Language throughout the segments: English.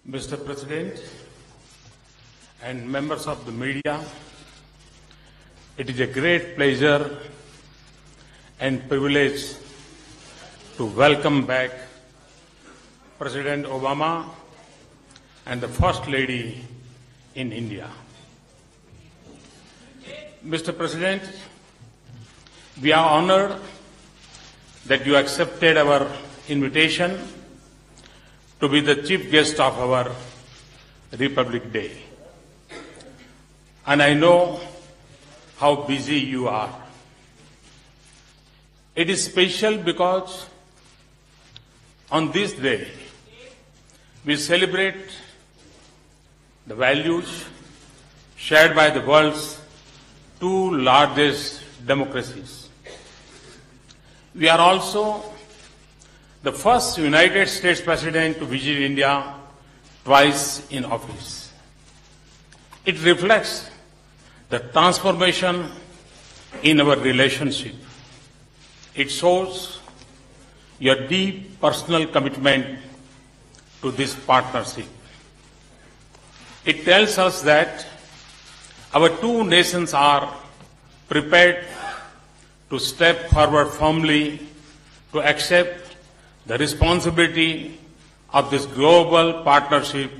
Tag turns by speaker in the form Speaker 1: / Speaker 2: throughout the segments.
Speaker 1: Mr. President and members of the media, it is a great pleasure and privilege to welcome back President Obama and the First Lady in India. Mr. President, we are honored that you accepted our invitation to be the chief guest of our Republic Day. And I know how busy you are. It is special because on this day, we celebrate the values shared by the world's two largest democracies. We are also the first United States President to visit India twice in office. It reflects the transformation in our relationship. It shows your deep personal commitment to this partnership. It tells us that our two nations are prepared to step forward firmly to accept the responsibility of this global partnership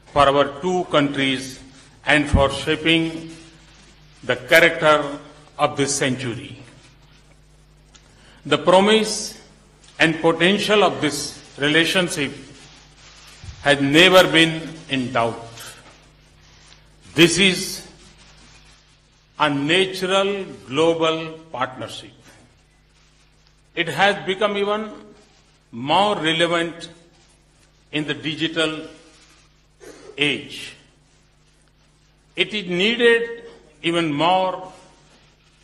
Speaker 1: for our two countries and for shaping the character of this century. The promise and potential of this relationship has never been in doubt. This is a natural global partnership. It has become even more relevant in the digital age. It is needed even more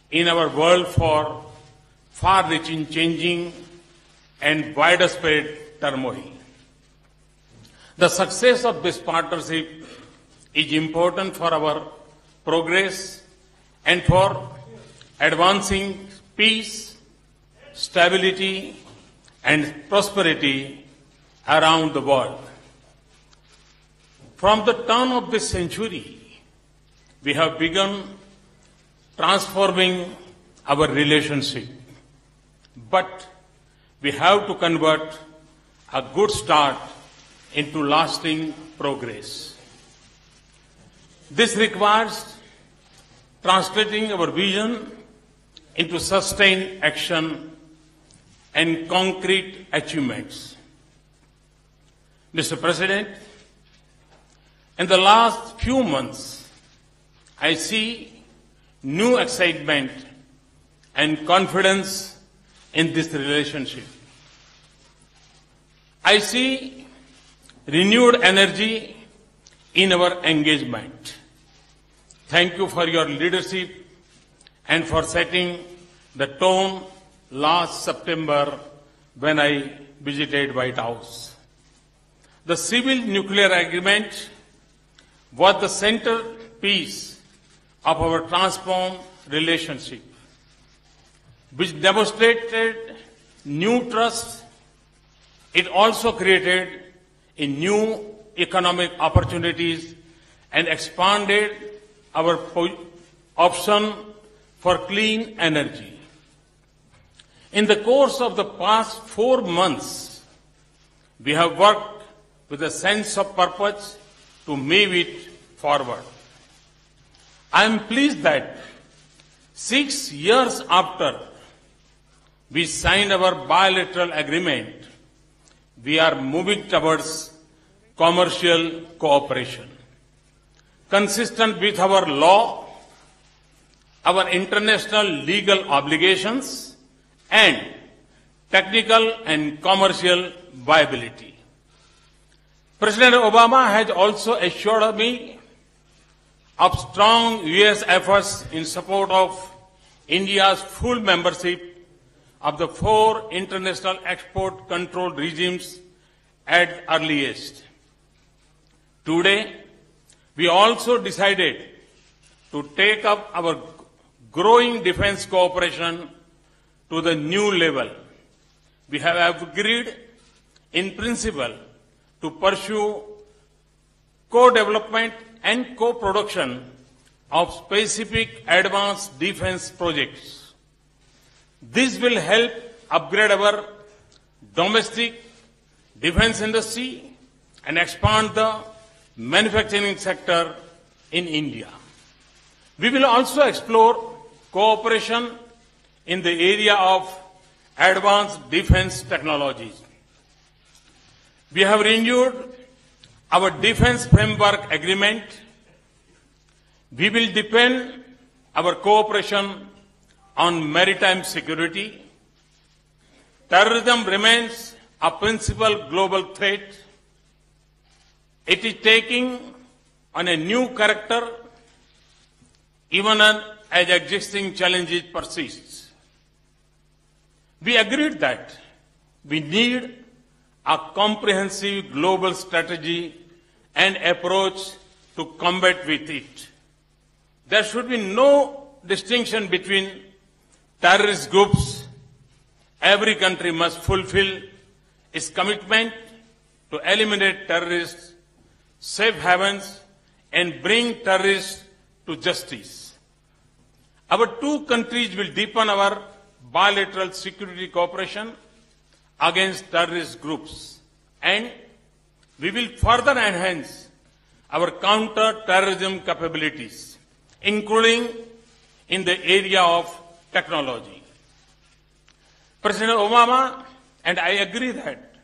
Speaker 1: in our world for far-reaching changing and widespread turmoil. The success of this partnership is important for our progress and for advancing peace, stability, and prosperity around the world. From the turn of this century, we have begun transforming our relationship. But we have to convert a good start into lasting progress. This requires translating our vision into sustained action and concrete achievements. Mr. President, in the last few months, I see new excitement and confidence in this relationship. I see renewed energy in our engagement. Thank you for your leadership and for setting the tone last September when I visited White House. The civil nuclear agreement was the centerpiece of our transformed relationship, which demonstrated new trust. It also created a new economic opportunities and expanded our option for clean energy. In the course of the past 4 months, we have worked with a sense of purpose to move it forward. I am pleased that 6 years after we signed our bilateral agreement, we are moving towards commercial cooperation. Consistent with our law, our international legal obligations, and technical and commercial viability. President Obama has also assured me of strong U.S. efforts in support of India's full membership of the 4 international export control regimes at earliest. Today, we also decided to take up our growing defense cooperation to the new level. We have agreed in principle to pursue co-development and co-production of specific advanced defense projects. This will help upgrade our domestic defense industry and expand the manufacturing sector in India. We will also explore cooperation in the area of advanced defense technologies. We have renewed our defense framework agreement. We will deepen our cooperation on maritime security. Terrorism remains a principal global threat. It is taking on a new character even as existing challenges persist. We agreed that we need a comprehensive global strategy and approach to combat with it. There should be no distinction between terrorist groups. Every country must fulfill its commitment to eliminate terrorists, safe havens, and bring terrorists to justice. Our two countries will deepen our bilateral security cooperation against terrorist groups, and we will further enhance our counter-terrorism capabilities, including in the area of technology. President Obama and I agree that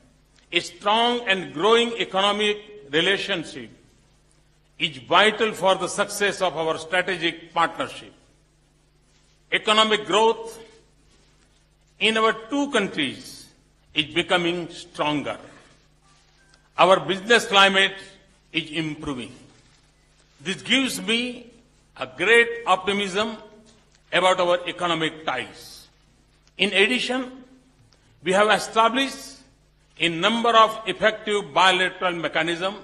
Speaker 1: a strong and growing economic relationship is vital for the success of our strategic partnership. Economic growth in our two countries is becoming stronger. Our business climate is improving. This gives me a great optimism about our economic ties. In addition, we have established a number of effective bilateral mechanisms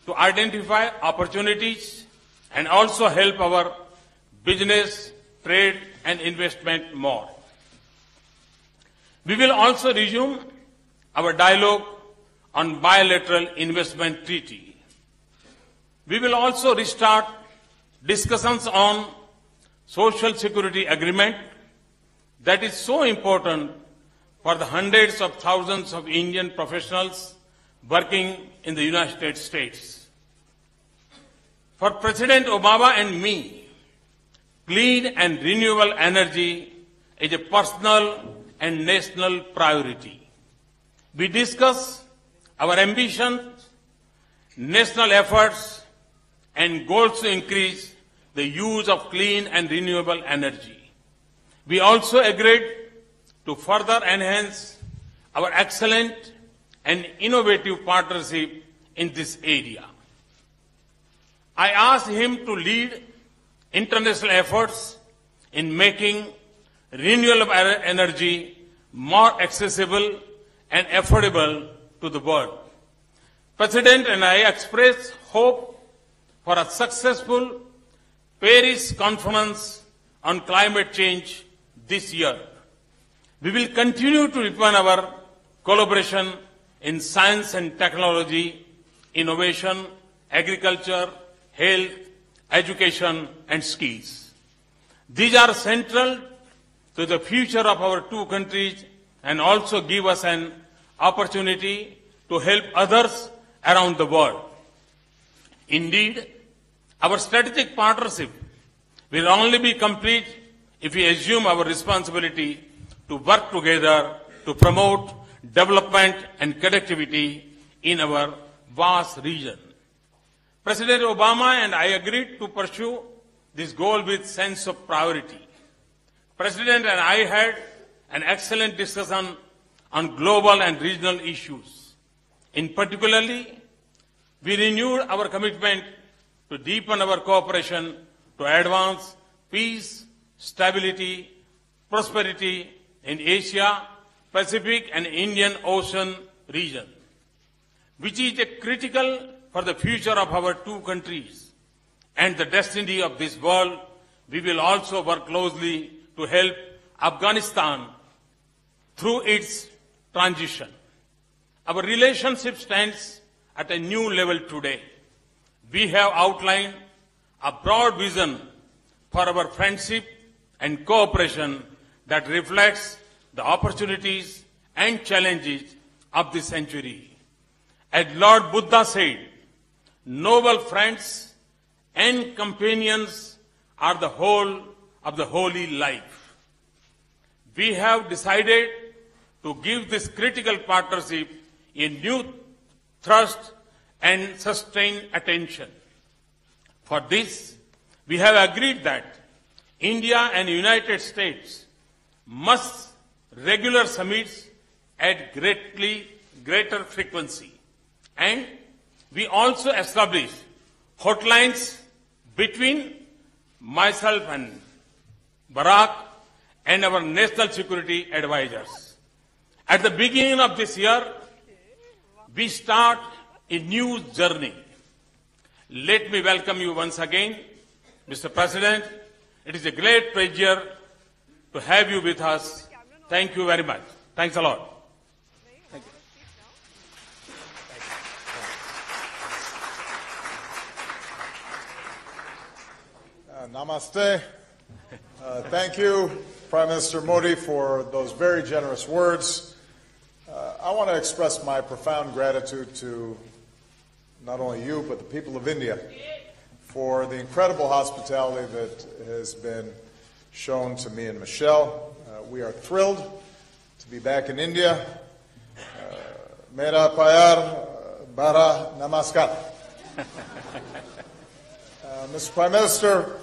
Speaker 1: to identify opportunities and also help our business, trade and investment more. We will also resume our dialogue on bilateral investment treaty. We will also restart discussions on social security agreement that is so important for the hundreds of thousands of Indian professionals working in the United States. For President Obama and me, clean and renewable energy is a personal and national priority. We discuss our ambitions, national efforts, and goals to increase the use of clean and renewable energy. We also agreed to further enhance our excellent and innovative partnership in this area. I asked him to lead international efforts in making renewable energy more accessible and affordable to the world. President and I express hope for a successful Paris conference on climate change this year. We will continue to deepen our collaboration in science and technology, innovation, agriculture, health, education, and skills. These are central to the future of our two countries and also give us an opportunity to help others around the world. Indeed, our strategic partnership will only be complete if we assume our responsibility to work together to promote development and connectivity in our vast region. President Obama and I agreed to pursue this goal with sense of priority. President and I had an excellent discussion on global and regional issues. In particularly, we renewed our commitment to deepen our cooperation to advance peace, stability, prosperity in Asia, Pacific and Indian Ocean region, which is critical for the future of our two countries and the destiny of this world. We will also work closely to help Afghanistan through its transition. Our relationship stands at a new level today. we have outlined a broad vision for our friendship and cooperation that reflects the opportunities and challenges of this century. As Lord Buddha said, noble friends and companions are the whole of the holy life. We have decided to give this critical partnership a new thrust and sustained attention. For this, we have agreed that India and the United States must regular summits at greater frequency. And we also established hotlines between myself and Barack and our national security advisors. At the beginning of this year, we start a new journey. Let me welcome you once again, Mr. President. It is a great pleasure to have you with us. Thank you very much. Thanks a lot. Thank you.
Speaker 2: Namaste. Thank you, Prime Minister Modi, for those very generous words. I want to express my profound gratitude to not only you, but the people of India for the incredible hospitality that has been shown to me and Michelle. We are thrilled to be back in India. Mera pyar, bara namaskar. Mr. Prime Minister,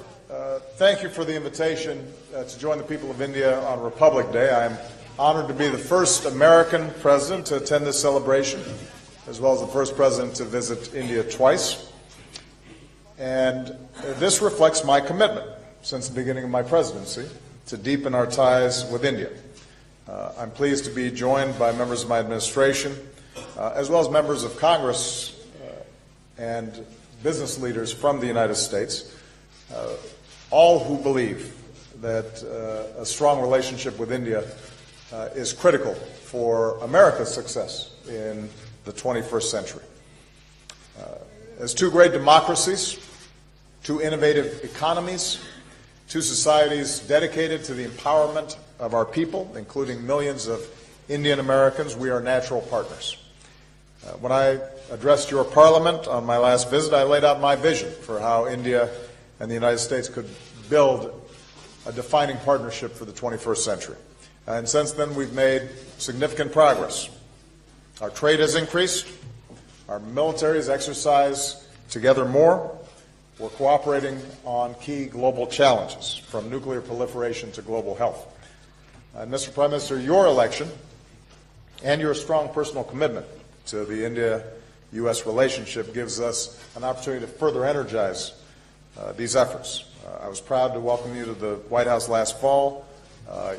Speaker 2: thank you for the invitation to join the people of India on Republic Day. I am honored to be the first American president to attend this celebration, as well as the first president to visit India twice. And this reflects my commitment since the beginning of my presidency to deepen our ties with India. I'm pleased to be joined by members of my administration, as well as members of Congress and business leaders from the United States, all who believe that a strong relationship with India is critical for America's success in the 21st century. As two great democracies, two innovative economies, two societies dedicated to the empowerment of our people, including millions of Indian Americans, we are natural partners. When I addressed your parliament on my last visit, I laid out my vision for how India and the United States could build a defining partnership for the 21st century. And since then, we've made significant progress. Our trade has increased. Our militaries exercise together more. We're cooperating on key global challenges, from nuclear proliferation to global health. And Mr. Prime Minister, your election and your strong personal commitment to the India-U.S. relationship gives us an opportunity to further energize these efforts. I was proud to welcome you to the White House last fall.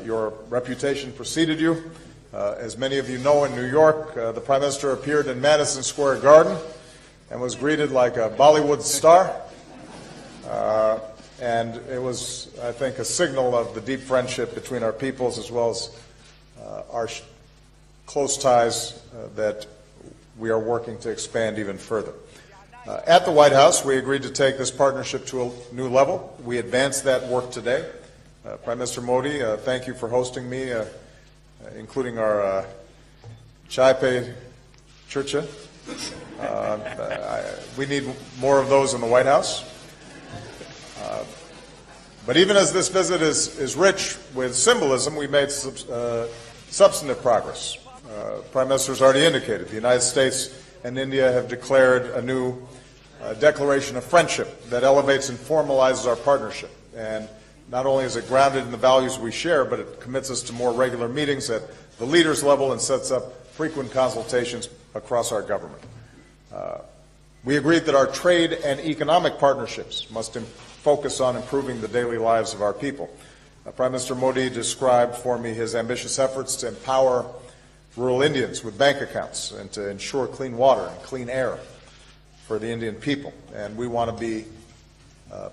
Speaker 2: Your reputation preceded you. As many of you know, in New York, the Prime Minister appeared in Madison Square Garden and was greeted like a Bollywood star. And it was, I think, a signal of the deep friendship between our peoples, as well as our close ties that we are working to expand even further. At the White House, we agreed to take this partnership to a new level. We advanced that work today. Prime Minister Modi, thank you for hosting me, including our chai pe churcha. We need more of those in the White House. But even as this visit is rich with symbolism, we made substantive progress. Prime Minister has already indicated the United States and India have declared a new declaration of friendship that elevates and formalizes our partnership. And not only is it grounded in the values we share, but it commits us to more regular meetings at the leaders level and sets up frequent consultations across our government. We agreed that our trade and economic partnerships must focus on improving the daily lives of our people. Prime Minister Modi described for me his ambitious efforts to empower rural Indians with bank accounts and to ensure clean water and clean air for the Indian people. And we want to be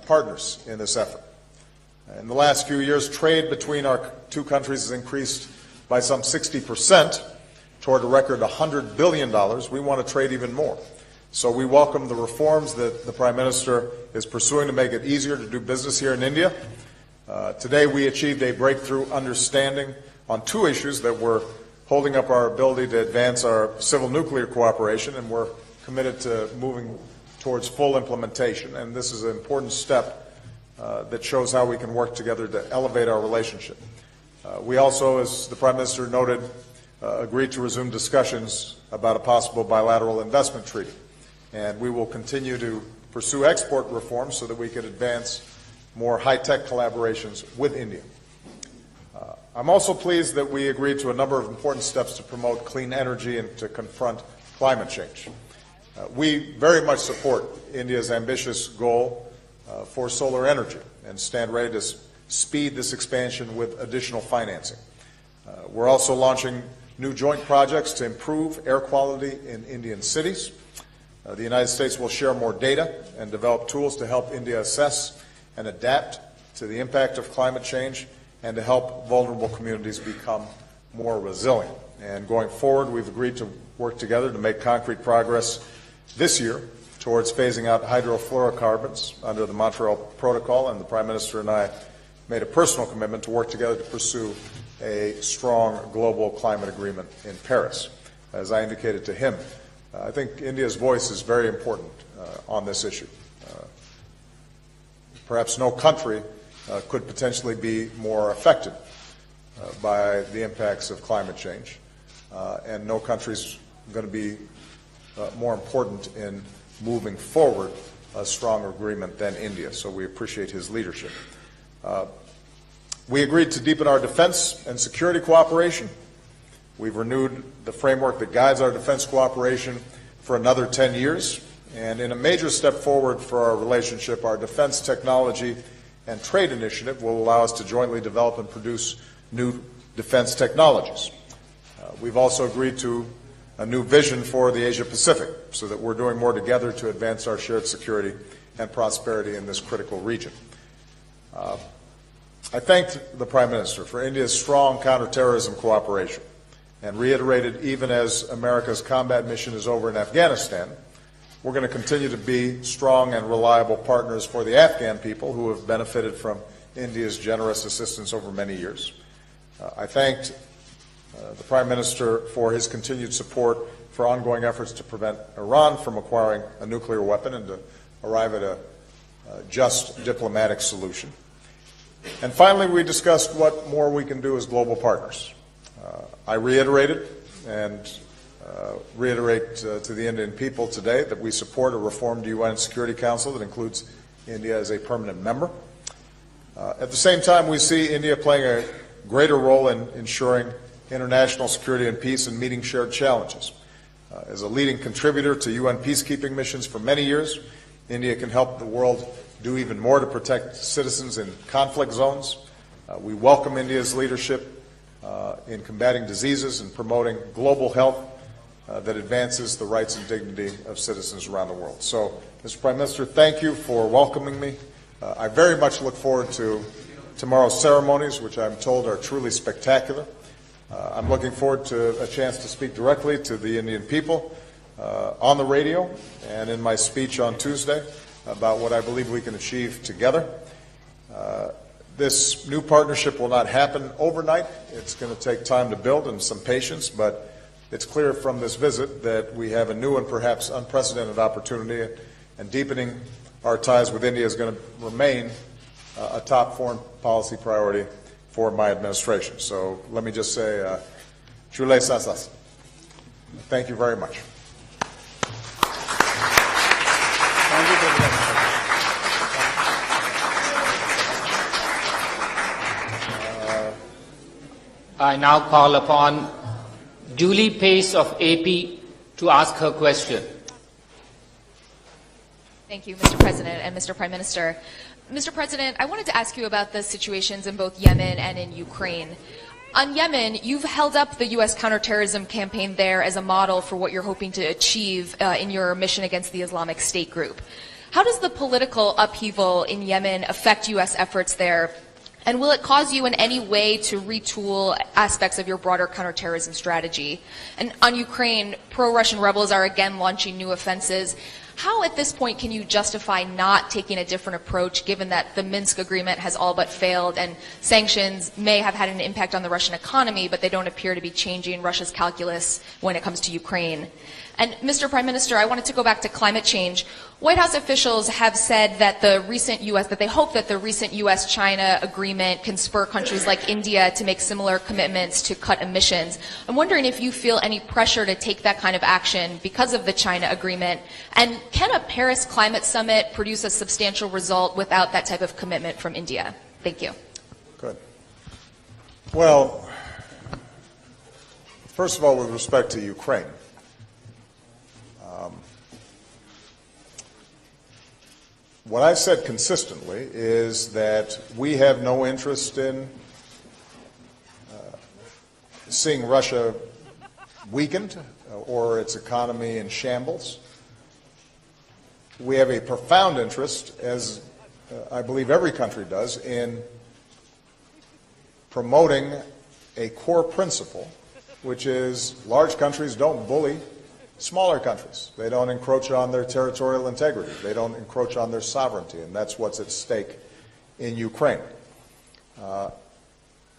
Speaker 2: partners in this effort. In the last few years, trade between our two countries has increased by some 60% toward a record $100 billion. We want to trade even more. So we welcome the reforms that the Prime Minister is pursuing to make it easier to do business here in India. Today we achieved a breakthrough understanding on two issues that were holding up our ability to advance our civil nuclear cooperation, and we're committed to moving towards full implementation. And this is an important step that shows how we can work together to elevate our relationship. We also, as the Prime Minister noted, agreed to resume discussions about a possible bilateral investment treaty. And we will continue to pursue export reforms so that we can advance more high-tech collaborations with India. I'm also pleased that we agreed to a number of important steps to promote clean energy and to confront climate change. We very much support India's ambitious goal for solar energy and stand ready to speed this expansion with additional financing. We're also launching new joint projects to improve air quality in Indian cities. The United States will share more data and develop tools to help India assess and adapt to the impact of climate change and to help vulnerable communities become more resilient. And going forward, we've agreed to work together to make concrete progress this year towards phasing out hydrofluorocarbons under the Montreal Protocol, and the Prime Minister and I made a personal commitment to work together to pursue a strong global climate agreement in Paris. As I indicated to him, I think India's voice is very important on this issue. Perhaps no country could potentially be more affected by the impacts of climate change, and no country is going to be more important in moving forward a stronger agreement than India, so we appreciate his leadership. We agreed to deepen our defense and security cooperation. We've renewed the framework that guides our defense cooperation for another 10 years, and in a major step forward for our relationship, our defense technology and trade initiative will allow us to jointly develop and produce new defense technologies. We've also agreed to a new vision for the Asia-Pacific so that we're doing more together to advance our shared security and prosperity in this critical region. I thanked the Prime Minister for India's strong counterterrorism cooperation and reiterated, even as America's combat mission is over in Afghanistan, we're going to continue to be strong and reliable partners for the Afghan people who have benefited from India's generous assistance over many years. I thanked the Prime Minister for his continued support for ongoing efforts to prevent Iran from acquiring a nuclear weapon and to arrive at a just diplomatic solution. And finally, we discussed what more we can do as global partners. I reiterated and reiterate to the Indian people today that we support a reformed UN Security Council that includes India as a permanent member. At the same time, we see India playing a greater role in ensuring international security and peace and meeting shared challenges. As a leading contributor to UN peacekeeping missions for many years, India can help the world do even more to protect citizens in conflict zones. We welcome India's leadership in combating diseases and promoting global health that advances the rights and dignity of citizens around the world. So, Mr. Prime Minister, thank you for welcoming me. I very much look forward to tomorrow's ceremonies, which I'm told are truly spectacular. I'm looking forward to a chance to speak directly to the Indian people on the radio and in my speech on Tuesday about what I believe we can achieve together. This new partnership will not happen overnight. It's going to take time to build and some patience, but it's clear from this visit that we have a new and perhaps unprecedented opportunity, and deepening our ties with India is going to remain a top foreign policy priority for my administration. So let me just say, Chule Sasas. Thank you very much. Thank you, President.
Speaker 3: I now call upon Julie Pace of AP to ask her question.
Speaker 4: Thank you, Mr. President and Mr. Prime Minister. Mr. President, I wanted to ask you about the situations in both Yemen and in Ukraine. On Yemen, you've held up the U.S. counterterrorism campaign there as a model for what you're hoping to achieve in your mission against the Islamic State group. How does the political upheaval in Yemen affect U.S. efforts there, And will it cause you in any way to retool aspects of your broader counterterrorism strategy? And on Ukraine, pro-Russian rebels are again launching new offenses. How at this point can you justify not taking a different approach given that the Minsk agreement has all but failed and sanctions may have had an impact on the Russian economy, but they don't appear to be changing Russia's calculus when it comes to Ukraine? And Mr. Prime Minister, I wanted to go back to climate change. White House officials have said that they hope that the recent U.S.-China agreement can spur countries like India to make similar commitments to cut emissions. I'm wondering if you feel any pressure to take that kind of action because of the China agreement. And can a Paris climate summit produce a substantial result without that type of commitment from India? Thank you.
Speaker 2: Good. Well, first of all, with respect to Ukraine, what I've said consistently is that we have no interest in seeing Russia weakened or its economy in shambles. We have a profound interest, as I believe every country does, in promoting a core principle, which is large countries don't bully smaller countries. They don't encroach on their territorial integrity. They don't encroach on their sovereignty, and that's what's at stake in Ukraine.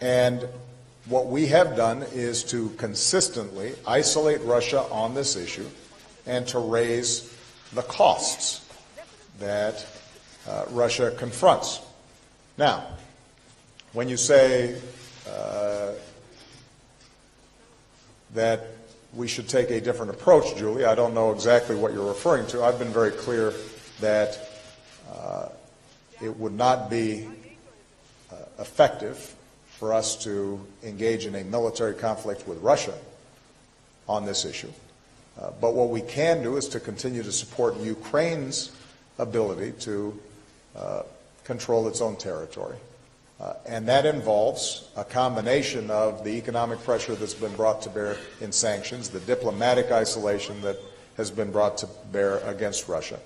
Speaker 2: And what we have done is to consistently isolate Russia on this issue and to raise the costs that Russia confronts. Now, when you say that we should take a different approach, Julie, I don't know exactly what you're referring to. I've been very clear that it would not be effective for us to engage in a military conflict with Russia on this issue. But what we can do is to continue to support Ukraine's ability to control its own territory. And that involves a combination of the economic pressure that's been brought to bear in sanctions, the diplomatic isolation that has been brought to bear against Russia,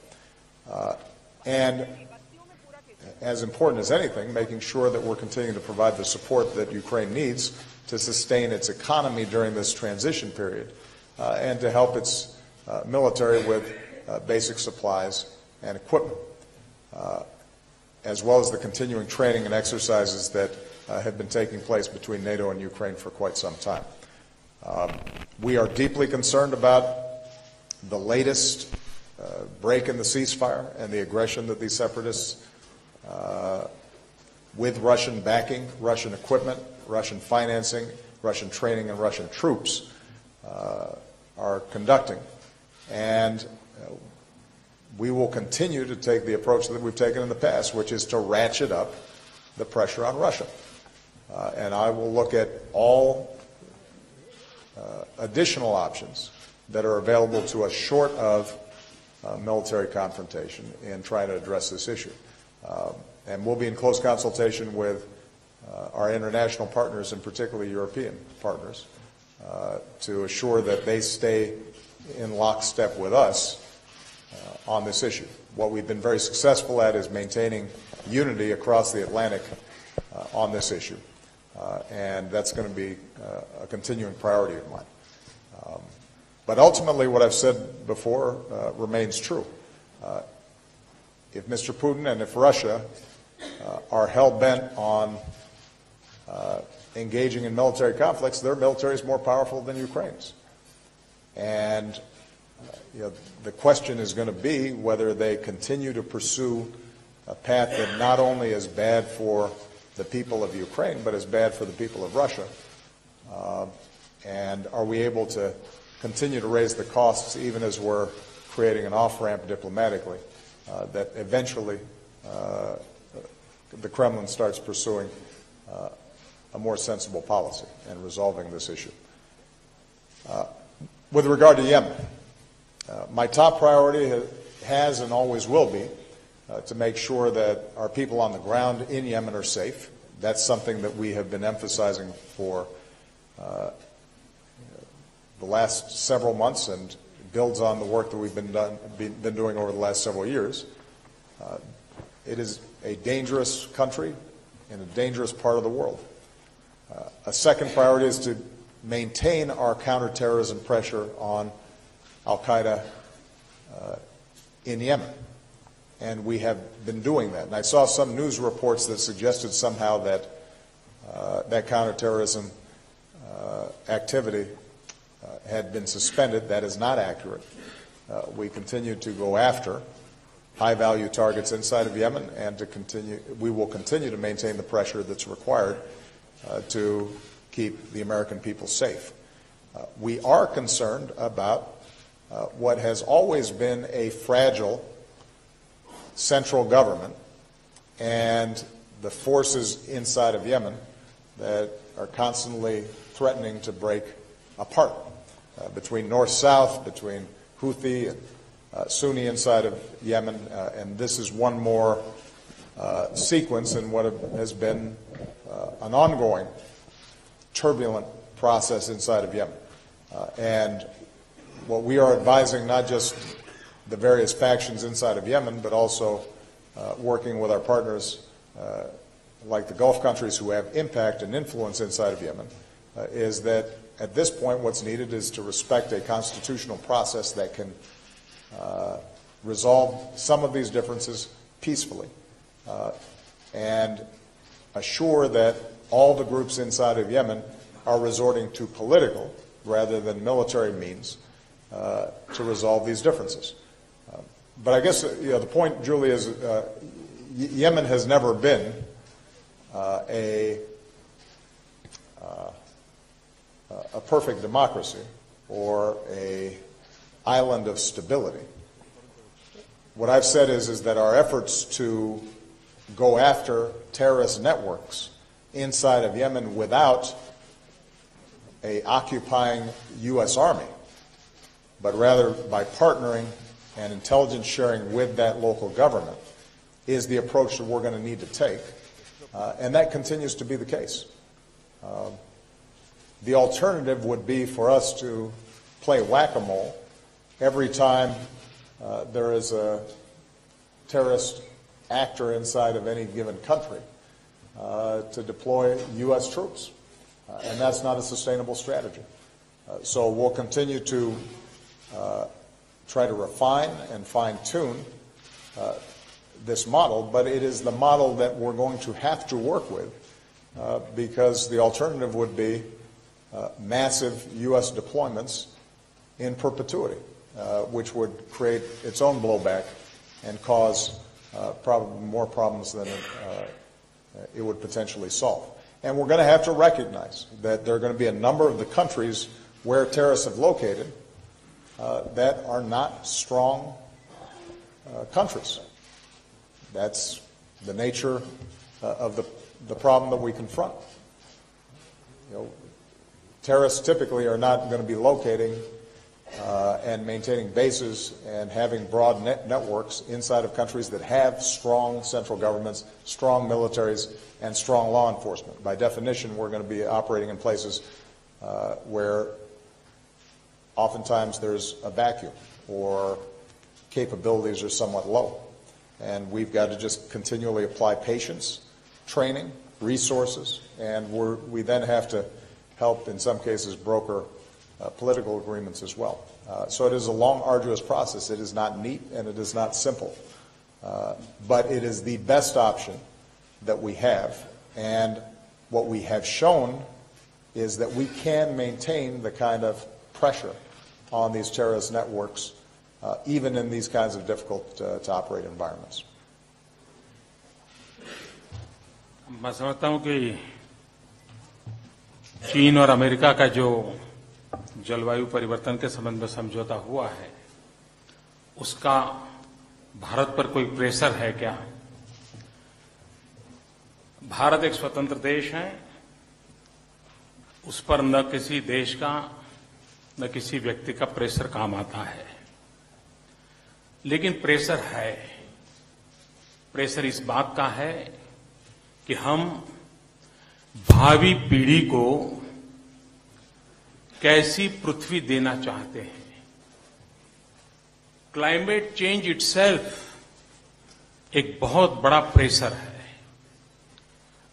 Speaker 2: and as important as anything, making sure that we're continuing to provide the support that Ukraine needs to sustain its economy during this transition period and to help its military with basic supplies and equipment, as well as the continuing training and exercises that have been taking place between NATO and Ukraine for quite some time. We are deeply concerned about the latest break in the ceasefire and the aggression that these separatists, with Russian backing, Russian equipment, Russian financing, Russian training, and Russian troops, are conducting. And we will continue to take the approach that we've taken in the past, which is to ratchet up the pressure on Russia. And I will look at all additional options that are available to us short of military confrontation in trying to address this issue. And we'll be in close consultation with our international partners, and particularly European partners, to assure that they stay in lockstep with us on this issue. What we've been very successful at is maintaining unity across the Atlantic on this issue. And that's going to be a continuing priority of mine. But ultimately, what I've said before remains true. If Mr. Putin and if Russia are hell-bent on engaging in military conflicts, their military is more powerful than Ukraine's. And the question is going to be whether they continue to pursue a path that not only is bad for the people of Ukraine, but is bad for the people of Russia. And are we able to continue to raise the costs even as we're creating an off-ramp diplomatically that eventually the Kremlin starts pursuing a more sensible policy and resolving this issue. With regard to Yemen, my top priority has and always will be to make sure that our people on the ground in Yemen are safe. That's something that we have been emphasizing for the last several months and builds on the work that we've been doing over the last several years. It is a dangerous country in a dangerous part of the world. A second priority is to maintain our counterterrorism pressure on al-Qaeda in Yemen. And we have been doing that. And I saw some news reports that suggested somehow that that counterterrorism activity had been suspended. That is not accurate. We continue to go after high-value targets inside of Yemen, and we will continue to maintain the pressure that's required to keep the American people safe. We are concerned about what has always been a fragile central government and the forces inside of Yemen that are constantly threatening to break apart between north-south, between Houthi and Sunni inside of Yemen, and this is one more sequence in what has been an ongoing turbulent process inside of Yemen. And what we are advising, not just the various factions inside of Yemen, but also working with our partners like the Gulf countries who have impact and influence inside of Yemen, is that at this point what's needed is to respect a constitutional process that can resolve some of these differences peacefully and assure that all the groups inside of Yemen are resorting to political rather than military means to resolve these differences. But I guess the point, Julie, is Yemen has never been a perfect democracy or a island of stability. What I've said is that our efforts to go after terrorist networks inside of Yemen without a occupying U.S. Army, but rather by partnering and intelligence sharing with that local government, is the approach that we're going to need to take, and that continues to be the case. The alternative would be for us to play whack-a-mole every time there is a terrorist actor inside of any given country to deploy U.S. troops. And that's not a sustainable strategy. So we'll continue to try to refine and fine-tune this model, but it is the model that we're going to have to work with because the alternative would be massive U.S. deployments in perpetuity, which would create its own blowback and cause probably more problems than it would potentially solve. And we're going to have to recognize that there are going to be a number of the countries where terrorists have located that are not strong countries. That's the nature of the problem that we confront. Terrorists typically are not going to be locating and maintaining bases and having broad networks inside of countries that have strong central governments, strong militaries, and strong law enforcement. By definition, we're going to be operating in places where oftentimes there's a vacuum or capabilities are somewhat low. And we've got to just continually apply patience, training, resources, and we then have to help, in some cases, broker political agreements as well. So it is a long, arduous process. It is not neat and it is not simple. But it is the best option that we have. And what we have shown is that we can maintain the kind of pressure on these terrorist networks even in these kinds of difficult to operate environments.
Speaker 1: मैं समझता हूं कि चीन और America का जो जलवायु परिवर्तन के संबंध में समझौता हुआ है उसका भारत पर कोई प्रेशर है क्या? भारत एक स्वतंत्र देश है, उस पर न किसी देश का न किसी व्यक्ति का प्रेशर काम आता है, लेकिन प्रेशर है। प्रेशर इस बात का है कि हम भावी पीढ़ी को कैसी पृथ्वी देना चाहते हैं। क्लाइमेट चेंज इटसेल्फ एक बहुत बड़ा प्रेशर है।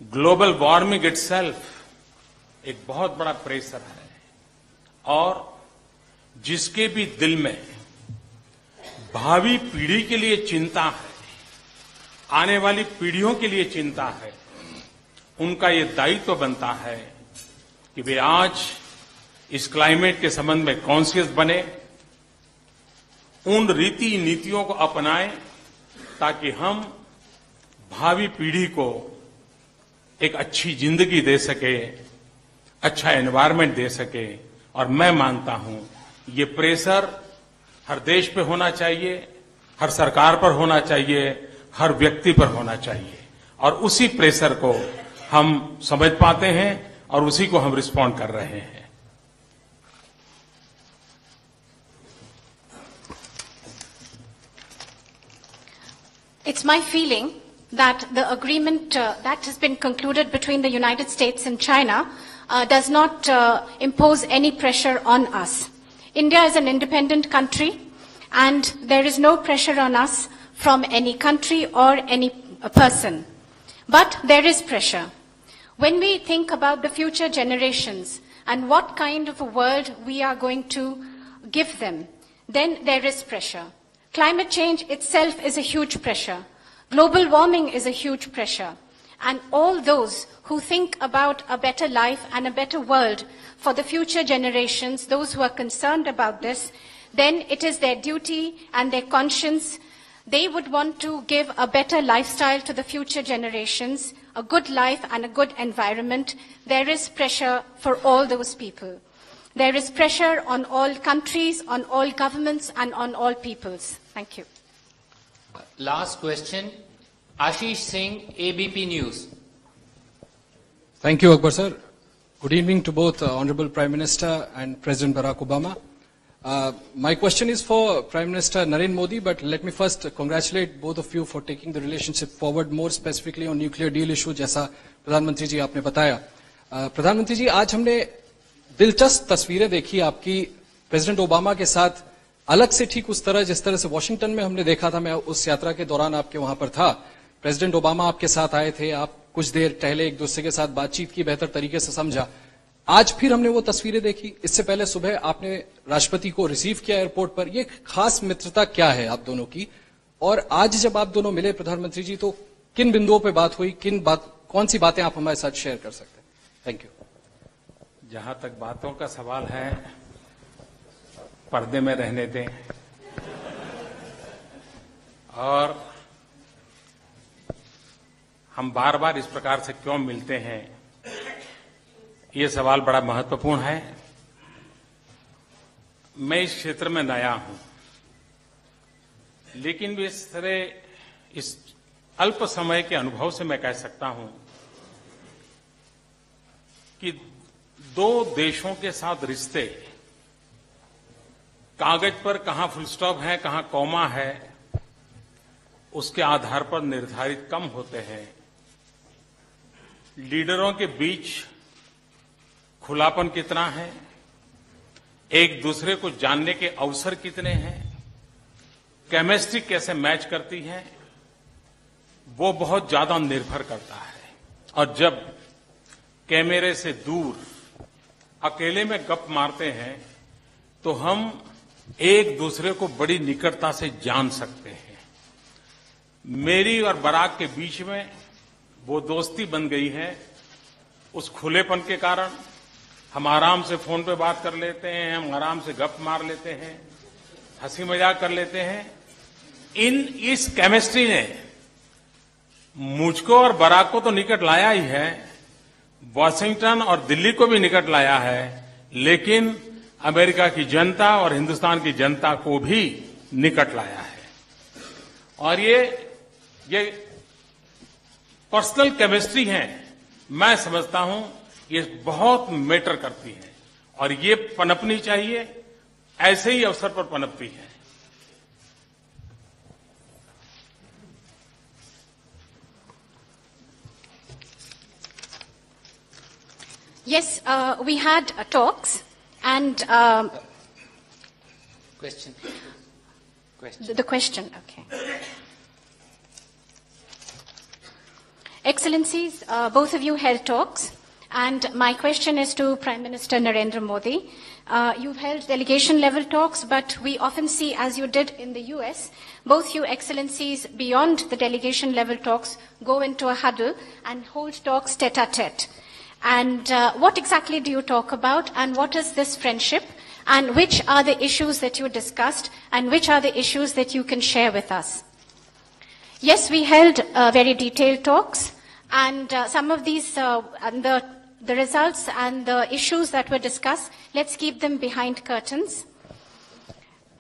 Speaker 1: ग्लोबल वार्मिंग इटसेल्फ एक बहुत बड़ा प्रेशर है और जिसके भी दिल में भावी पीढ़ी के लिए चिंता है, आने वाली पीढ़ियों के लिए चिंता है, उनका ये दायित्व बनता है कि वे आज इस क्लाइमेट के संबंध में कॉन्शियस बने, उन रीति नीतियों को अपनाएं ताकि हम भावी पीढ़ी को एक अच्छी जिंदगी दे सके, अच्छा एनवायरनमेंट दे सके। और मैं मानता हूं ये प्रेशर हर देश पे होना चाहिए, हर सरकार पर होना चाहिए, हर व्यक्ति पर होना चाहिए और उसी प्रेशर को हम समझ पाते हैं और उसी को हम रिस्पॉन्ड कर रहे हैं।
Speaker 5: It's my feeling that the agreement that has been concluded between the United States and China does not impose any pressure on us. India is an independent country and there is no pressure on us from any country or any person. But there is pressure. When we think about the future generations and what kind of a world we are going to give them, then there is pressure. Climate change itself is a huge pressure. Global warming is a huge pressure. And all those who think about a better life and a better world for the future generations, those who are concerned about this, then it is their duty and their conscience. They would want to give a better lifestyle to the future generations, a good life and a good environment. There is pressure for all those people. There is pressure on all countries, on all governments, and on all peoples. Thank you.
Speaker 3: Last question, Ashish Singh, ABP News.
Speaker 6: Thank you, Akbar sir. Good evening to both Honorable Prime Minister and President Barack Obama. My question is for Prime Minister Narendra Modi, but let me first congratulate both of you for taking the relationship forward, more specifically on nuclear deal issue, जैसा प्रधानमंत्री जी आपने बताया. प्रधानमंत्री जी, आज हमने दिलचस्प तस्वीरें देखी आपकी प्रेसिडेंट ओबामा के साथ, अलग से ठीक उस तरह जिस तरह से वॉशिंगटन में हमने देखा था. मैं उस यात्रा के दौरान आपके वहां पर था. प्रेसिडेंट ओबामा आपके साथ आए थे, आप कुछ देर टहले, एक दूसरे के साथ बातचीत की, बेहतर तरीके से समझा. आज फिर हमने वो तस्वीरें देखी. इससे पहले सुबह आपने राष्ट्रपति को रिसीव किया एयरपोर्ट पर. ये खास मित्रता क्या है आप दोनों की? और आज जब आप दोनों मिले प्रधानमंत्री जी, तो किन बिंदुओं पर बात हुई, कौन सी बातें आप हमारे साथ शेयर कर सकते हैं? Thank you.
Speaker 1: जहां तक बातों का सवाल है, पर्दे में रहने दें. और हम बार बार इस प्रकार से क्यों मिलते हैं, ये सवाल बड़ा महत्वपूर्ण है. मैं इस क्षेत्र में नया हूं, लेकिन भी इस अल्प समय के अनुभव से मैं कह सकता हूं कि दो देशों के साथ रिश्ते कागज पर कहां फुल स्टॉप है, कहां कॉमा है, उसके आधार पर निर्धारित कम होते हैं. लीडरों के बीच खुलापन कितना है, एक दूसरे को जानने के अवसर कितने हैं, केमिस्ट्री कैसे मैच करती है, वो बहुत ज्यादा निर्भर करता है. और जब कैमरे से दूर अकेले में गप मारते हैं तो हम एक दूसरे को बड़ी निकटता से जान सकते हैं. मेरी और बराक के बीच में वो दोस्ती बन गई है. उस खुलेपन के कारण हम आराम से फोन पे बात कर लेते हैं, हम आराम से गप मार लेते हैं, हंसी मजाक कर लेते हैं. इस केमिस्ट्री ने मुझको और बराक को तो निकट लाया ही है, वॉशिंगटन और दिल्ली को भी निकट लाया है, लेकिन अमेरिका की जनता और हिंदुस्तान की जनता को भी निकट लाया है. और ये पर्सनल केमिस्ट्री है. मैं समझता हूं ये बहुत मैटर करती है और ये पनपनी चाहिए, ऐसे ही अवसर पर पनपती है.
Speaker 5: Yes, we had talks and
Speaker 3: Question.
Speaker 5: the question, okay. Excellencies, both of you held talks, and my question is to Prime Minister Narendra Modi. You've held delegation-level talks, but we often see, as you did in the US, both you Excellencies, beyond the delegation-level talks, go into a huddle and hold talks tete-a-tete. And what exactly do you talk about, and what is this friendship, and which are the issues that you discussed, and which are the issues that you can share with us? Yes, we held very detailed talks, and some of these, and the results and the issues that were discussed, let's keep them behind curtains.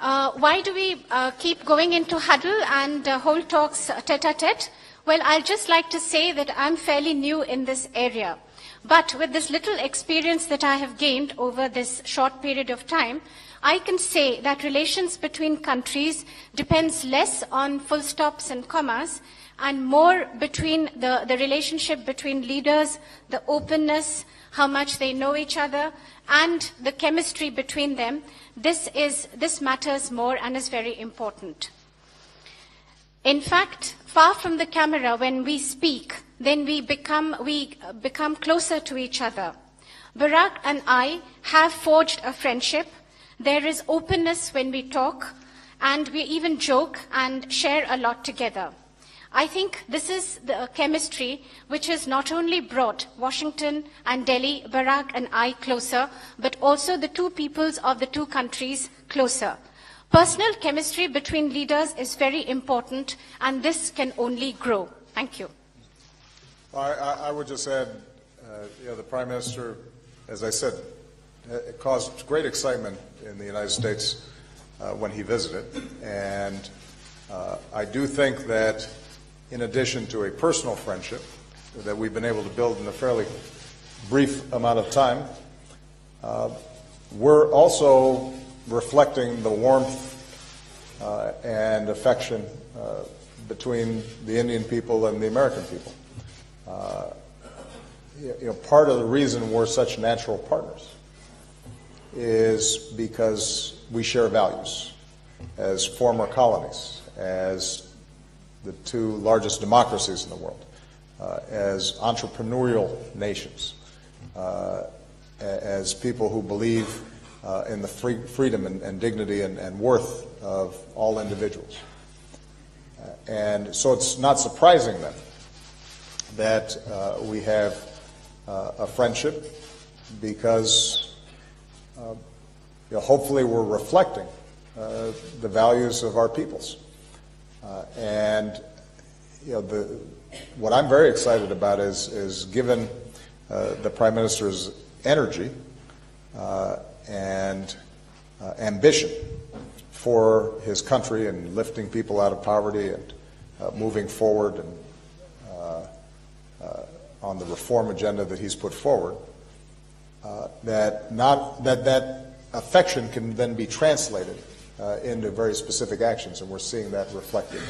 Speaker 5: Why do we keep going into huddle and hold talks tete-a-tete? Well, I'd just like to say that I'm fairly new in this area. But with this little experience that I have gained over this short period of time, I can say that relations between countries depends less on full stops and commas and more between the relationship between leaders, the openness, how much they know each other, and the chemistry between them. This matters more and is very important. In fact, far from the camera, when we speak, then we become closer to each other. Barack and I have forged a friendship. There is openness when we talk, and we even joke and share a lot together. I think this is the chemistry which has not only brought Washington and Delhi, Barack and I closer, but also the two peoples of the two countries closer. Personal chemistry between leaders is very important, and this can only grow. Thank you.
Speaker 2: I would just add, the Prime Minister, as I said, it caused great excitement in the United States when he visited, and I do think that in addition to a personal friendship that we've been able to build in a fairly brief amount of time, we're also reflecting the warmth and affection between the Indian people and the American people. Part of the reason we're such natural partners is because we share values as former colonies, as the two largest democracies in the world, as entrepreneurial nations, as people who believe in the freedom and dignity and worth of all individuals. And so it's not surprising then that we have a friendship, because hopefully we're reflecting the values of our peoples. What I'm very excited about is given the Prime Minister's energy and ambition for his country and lifting people out of poverty and moving forward and on the reform agenda that he's put forward, that affection can then be translated into very specific actions, and we're seeing that reflected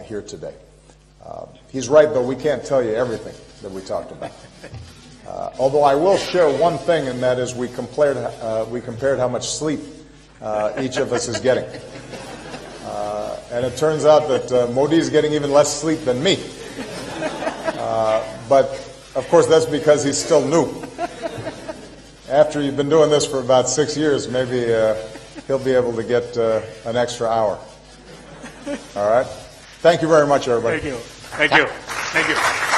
Speaker 2: here today. He's right, though, we can't tell you everything that we talked about. Although I will share one thing, and that is we compared how much sleep each of us is getting. And it turns out that Modi is getting even less sleep than me. But, of course, that's because he's still new. After you've been doing this for about 6 years, maybe he'll be able to get an extra hour. All right? Thank you very much, everybody.
Speaker 1: Thank you. Thank you. Thank you.